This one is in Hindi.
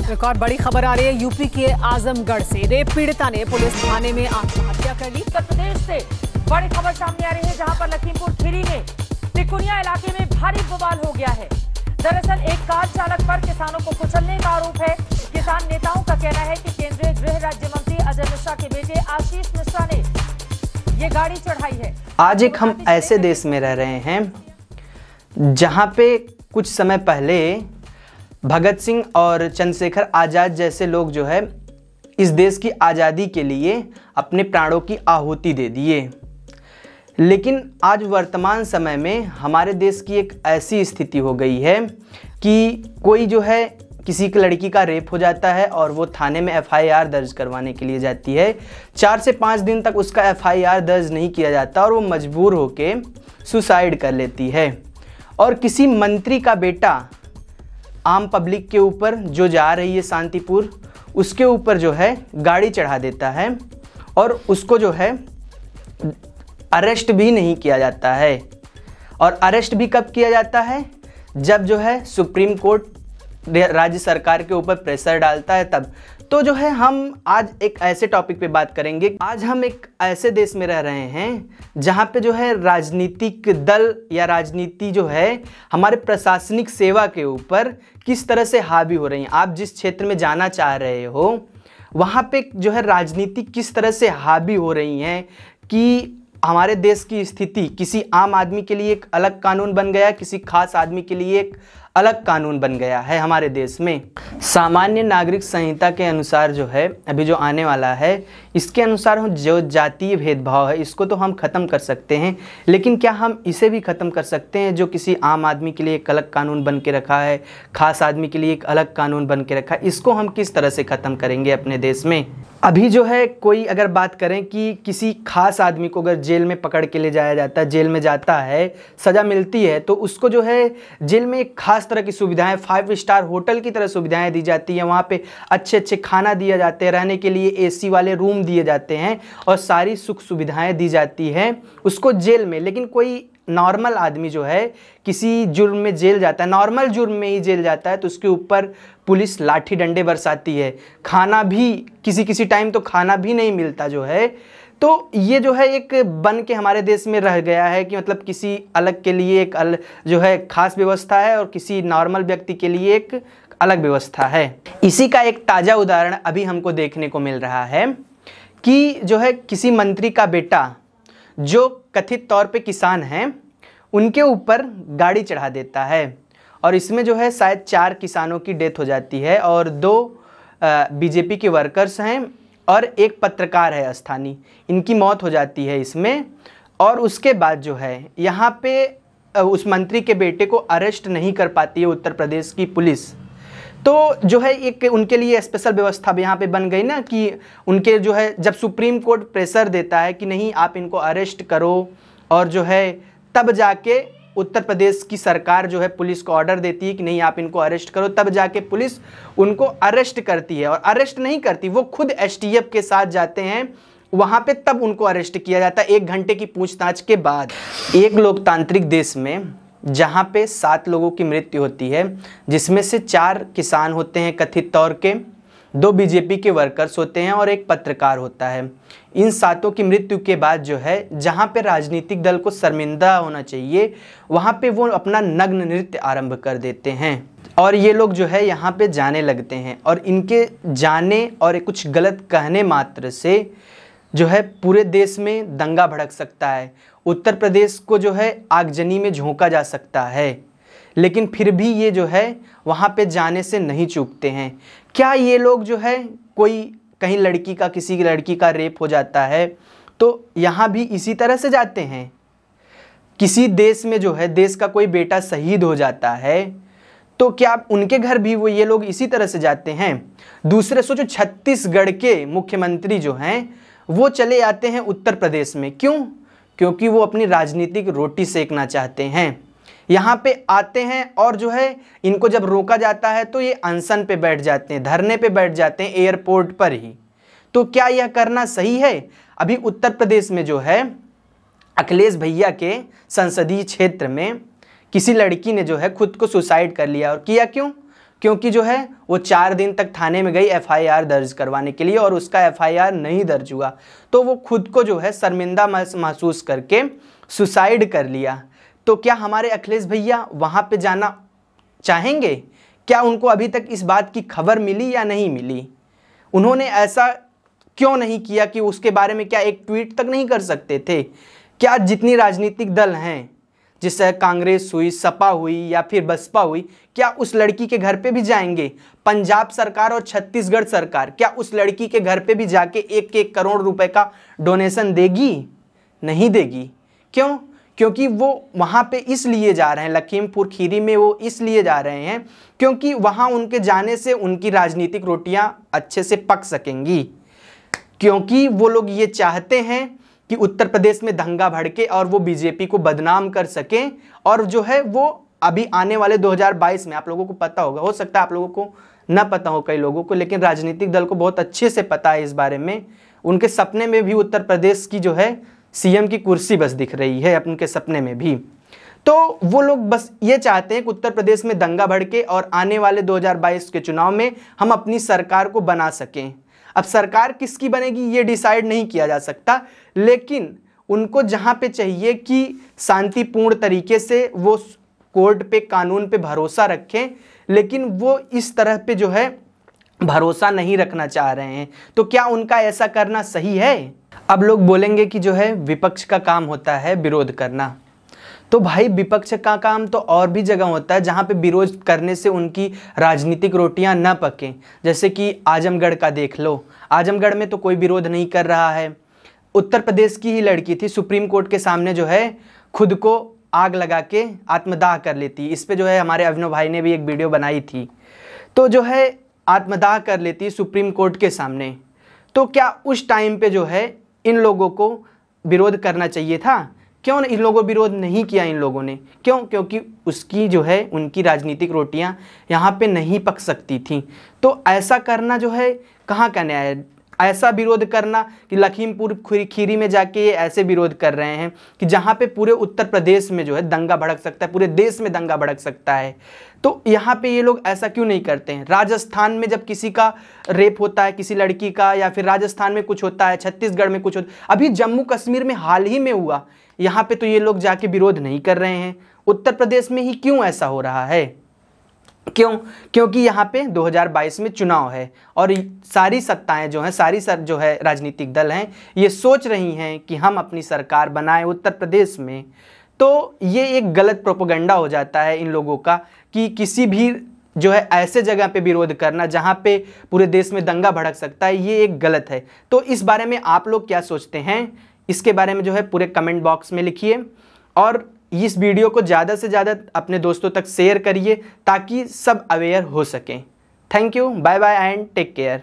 एक और बड़ी खबर आ रही है यूपी के आजमगढ़ से। रेप पीड़िता ने पुलिस थाने में आत्महत्या कर ली। उत्तर प्रदेश से बड़ी खबर सामने आ रही है, जहां पर लखीमपुर खीरी में तिकुनिया इलाके में भारी बवाल हो गया है। दरअसल एक कार चालक पर किसानों को कुचलने का आरोप है। किसान नेताओं का कहना है कि केंद्रीय गृह राज्य मंत्री अजय मिश्रा के बेटे आशीष मिश्रा ने ये गाड़ी चढ़ाई है। आज एक हम ऐसे देश में रह रहे हैं जहां पे कुछ समय पहले भगत सिंह और चंद्रशेखर आज़ाद जैसे लोग जो है इस देश की आज़ादी के लिए अपने प्राणों की आहुति दे दिए। लेकिन आज वर्तमान समय में हमारे देश की एक ऐसी स्थिति हो गई है कि कोई जो है किसी की लड़की का रेप हो जाता है और वो थाने में एफआईआर दर्ज करवाने के लिए जाती है। 4 से 5 दिन तक उसका एफआईआर दर्ज नहीं किया जाता और वो मजबूर होके सुसाइड कर लेती है। और किसी मंत्री का बेटा आम पब्लिक के ऊपर जो जा रही है शांतिपुर, उसके ऊपर जो है गाड़ी चढ़ा देता है और उसको जो है अरेस्ट भी नहीं किया जाता है। और अरेस्ट भी कब किया जाता है? जब जो है सुप्रीम कोर्ट राज्य सरकार के ऊपर प्रेशर डालता है तब। तो जो है हम आज एक ऐसे टॉपिक पे बात करेंगे। आज हम एक ऐसे देश में रह रहे हैं जहाँ पे जो है राजनीतिक दल या राजनीति जो है हमारे प्रशासनिक सेवा के ऊपर किस तरह से हावी हो रही है। आप जिस क्षेत्र में जाना चाह रहे हो वहाँ पे जो है राजनीति किस तरह से हावी हो रही हैं कि हमारे देश की स्थिति किसी आम आदमी के लिए एक अलग कानून बन गया, किसी खास आदमी के लिए एक अलग कानून बन गया है। हमारे देश में सामान्य नागरिक संहिता के अनुसार जो है अभी जो आने वाला है, इसके अनुसार हम जो जातीय भेदभाव है इसको तो हम ख़त्म कर सकते हैं, लेकिन क्या हम इसे भी ख़त्म कर सकते हैं जो किसी आम आदमी के लिए एक अलग कानून बन के रखा है, खास आदमी के लिए एक अलग कानून बन के रखा है, इसको हम किस तरह से ख़त्म करेंगे अपने देश में। अभी जो है कोई अगर बात करें कि किसी खास आदमी को अगर जेल में पकड़ के ले जाया जाता है, जेल में जाता है, सज़ा मिलती है, तो उसको जो है जेल में एक खास तरह की सुविधाएं, 5 स्टार होटल की तरह सुविधाएं दी जाती हैं। वहाँ पे अच्छे अच्छे खाना दिया जाते हैं, रहने के लिए एसी वाले रूम दिए जाते हैं और सारी सुख सुविधाएं दी जाती हैं उसको जेल में। लेकिन कोई नॉर्मल आदमी जो है किसी जुर्म में जेल जाता है, नॉर्मल जुर्म में ही जेल जाता है, तो उसके ऊपर पुलिस लाठी डंडे बरसाती है। खाना भी किसी टाइम तो खाना भी नहीं मिलता जो है। तो ये जो है एक बन के हमारे देश में रह गया है कि मतलब किसी अलग के लिए एक जो है खास व्यवस्था है और किसी नॉर्मल व्यक्ति के लिए एक अलग व्यवस्था है। इसी का एक ताज़ा उदाहरण अभी हमको देखने को मिल रहा है कि जो है किसी मंत्री का बेटा जो कथित तौर पे किसान हैं उनके ऊपर गाड़ी चढ़ा देता है और इसमें जो है शायद 4 किसानों की डेथ हो जाती है और 2 बीजेपी के वर्कर्स हैं और एक पत्रकार है स्थानीय, इनकी मौत हो जाती है इसमें। और उसके बाद जो है यहाँ पे उस मंत्री के बेटे को अरेस्ट नहीं कर पाती है उत्तर प्रदेश की पुलिस। तो जो है एक उनके लिए स्पेशल व्यवस्था भी यहाँ पे बन गई ना कि उनके जो है जब सुप्रीम कोर्ट प्रेशर देता है कि नहीं आप इनको अरेस्ट करो और जो है तब जाके उत्तर प्रदेश की सरकार जो है पुलिस को ऑर्डर देती है कि नहीं आप इनको अरेस्ट करो, तब जाके पुलिस उनको अरेस्ट करती है। और अरेस्ट नहीं करती, वो खुद एसटीएफ के साथ जाते हैं वहाँ पे, तब उनको अरेस्ट किया जाता है 1 घंटे की पूछताछ के बाद। एक लोकतांत्रिक देश में जहाँ पे 7 लोगों की मृत्यु होती है, जिसमें से 4 किसान होते हैं कथित तौर के, 2 बीजेपी के वर्कर्स होते हैं और एक पत्रकार होता है। इन 7 की मृत्यु के बाद जो है जहाँ पे राजनीतिक दल को शर्मिंदा होना चाहिए वहाँ पे वो अपना नग्न नृत्य आरंभ कर देते हैं और ये लोग जो है यहाँ पे जाने लगते हैं। और इनके जाने और कुछ गलत कहने मात्र से जो है पूरे देश में दंगा भड़क सकता है। उत्तर प्रदेश को जो है आगजनी में झोंका जा सकता है, लेकिन फिर भी ये जो है वहाँ पे जाने से नहीं चूकते हैं। क्या ये लोग जो है कोई कहीं लड़की का किसी लड़की का रेप हो जाता है तो यहाँ भी इसी तरह से जाते हैं? किसी देश में जो है देश का कोई बेटा शहीद हो जाता है तो क्या उनके घर भी वो ये लोग इसी तरह से जाते हैं? दूसरे सोचो, छत्तीसगढ़ के मुख्यमंत्री जो हैं वो चले आते हैं उत्तर प्रदेश में। क्यों? क्योंकि वो अपनी राजनीतिक रोटी सेकना चाहते हैं। यहाँ पे आते हैं और जो है इनको जब रोका जाता है तो ये अनशन पे बैठ जाते हैं, धरने पे बैठ जाते हैं एयरपोर्ट पर ही। तो क्या यह करना सही है? अभी उत्तर प्रदेश में जो है अखिलेश भैया के संसदीय क्षेत्र में किसी लड़की ने जो है खुद को सुसाइड कर लिया। और किया क्यों? क्योंकि जो है वो 4 दिन तक थाने में गई FIR दर्ज करवाने के लिए और उसका FIR नहीं दर्ज हुआ, तो वो खुद को जो है शर्मिंदा महसूस करके सुसाइड कर लिया। तो क्या हमारे अखिलेश भैया वहाँ पे जाना चाहेंगे? क्या उनको अभी तक इस बात की खबर मिली या नहीं मिली? उन्होंने ऐसा क्यों नहीं किया कि उसके बारे में क्या एक ट्वीट तक नहीं कर सकते थे? क्या जितनी राजनीतिक दल हैं, जैसे कांग्रेस हुई, सपा हुई या फिर बसपा हुई, क्या उस लड़की के घर पे भी जाएंगे? पंजाब सरकार और छत्तीसगढ़ सरकार क्या उस लड़की के घर पे भी जाके 1-1 करोड़ रुपए का डोनेशन देगी? नहीं देगी। क्यों? क्योंकि वो वहाँ पे इसलिए जा रहे हैं, लखीमपुर खीरी में वो इसलिए जा रहे हैं क्योंकि वहाँ उनके जाने से उनकी राजनीतिक रोटियां अच्छे से पक सकेंगी। क्योंकि वो लोग ये चाहते हैं कि उत्तर प्रदेश में दंगा भड़के और वो बीजेपी को बदनाम कर सकें, और जो है वो अभी आने वाले 2022 में, आप लोगों को पता होगा, हो सकता है आप लोगों को ना पता हो कई लोगों को, लेकिन राजनीतिक दल को बहुत अच्छे से पता है इस बारे में। उनके सपने में भी उत्तर प्रदेश की जो है CM की कुर्सी बस दिख रही है, उनके सपने में भी। तो वो लोग बस ये चाहते हैं कि उत्तर प्रदेश में दंगा भड़के और आने वाले 2022 के चुनाव में हम अपनी सरकार को बना सकें। अब सरकार किसकी बनेगी ये डिसाइड नहीं किया जा सकता, लेकिन उनको जहां पे चाहिए कि शांतिपूर्ण तरीके से वो कोर्ट पे, कानून पे भरोसा रखें, लेकिन वो इस तरह पे जो है भरोसा नहीं रखना चाह रहे हैं। तो क्या उनका ऐसा करना सही है? अब लोग बोलेंगे कि जो है विपक्ष का काम होता है विरोध करना। तो भाई विपक्ष का काम तो और भी जगह होता है जहाँ पे विरोध करने से उनकी राजनीतिक रोटियां न पकें। जैसे कि आजमगढ़ का देख लो, आजमगढ़ में तो कोई विरोध नहीं कर रहा है। उत्तर प्रदेश की ही लड़की थी, सुप्रीम कोर्ट के सामने जो है खुद को आग लगा के आत्मदाह कर लेती। इस पे जो है हमारे अभिनव भाई ने भी एक वीडियो बनाई थी। तो जो है आत्मदाह कर लेती सुप्रीम कोर्ट के सामने। तो क्या उस टाइम पे जो है इन लोगों को विरोध करना चाहिए था? क्यों इन लोगों विरोध नहीं किया इन लोगों ने? क्यों? क्योंकि उसकी जो है उनकी राजनीतिक रोटियां यहाँ पे नहीं पक सकती थी। तो ऐसा करना जो है कहाँ का न्याय है? ऐसा विरोध करना कि लखीमपुर खीरी में जाके ये ऐसे विरोध कर रहे हैं कि जहाँ पे पूरे उत्तर प्रदेश में जो है दंगा भड़क सकता है, पूरे देश में दंगा भड़क सकता है। तो यहाँ पे ये लोग ऐसा क्यों नहीं करते हैं? राजस्थान में जब किसी का रेप होता है, किसी लड़की का, या फिर राजस्थान में कुछ होता है, छत्तीसगढ़ में कुछ होता है, अभी जम्मू कश्मीर में हाल ही में हुआ, यहाँ पे तो ये लोग जाके विरोध नहीं कर रहे हैं। उत्तर प्रदेश में ही क्यों ऐसा हो रहा है? क्यों? क्योंकि यहाँ पे 2022 में चुनाव है और सारी सत्ताएं जो हैं, सारी जो है राजनीतिक दल हैं, ये सोच रही हैं कि हम अपनी सरकार बनाएं उत्तर प्रदेश में। तो ये एक गलत प्रोपेगेंडा हो जाता है इन लोगों का कि किसी भी जो है ऐसे जगह पे विरोध करना जहाँ पे पूरे देश में दंगा भड़क सकता है, ये एक गलत है। तो इस बारे में आप लोग क्या सोचते हैं, इसके बारे में जो है पूरे कमेंट बॉक्स में लिखिए और इस वीडियो को ज़्यादा से ज़्यादा अपने दोस्तों तक शेयर करिए ताकि सब अवेयर हो सकें। Thank you, bye bye and take care.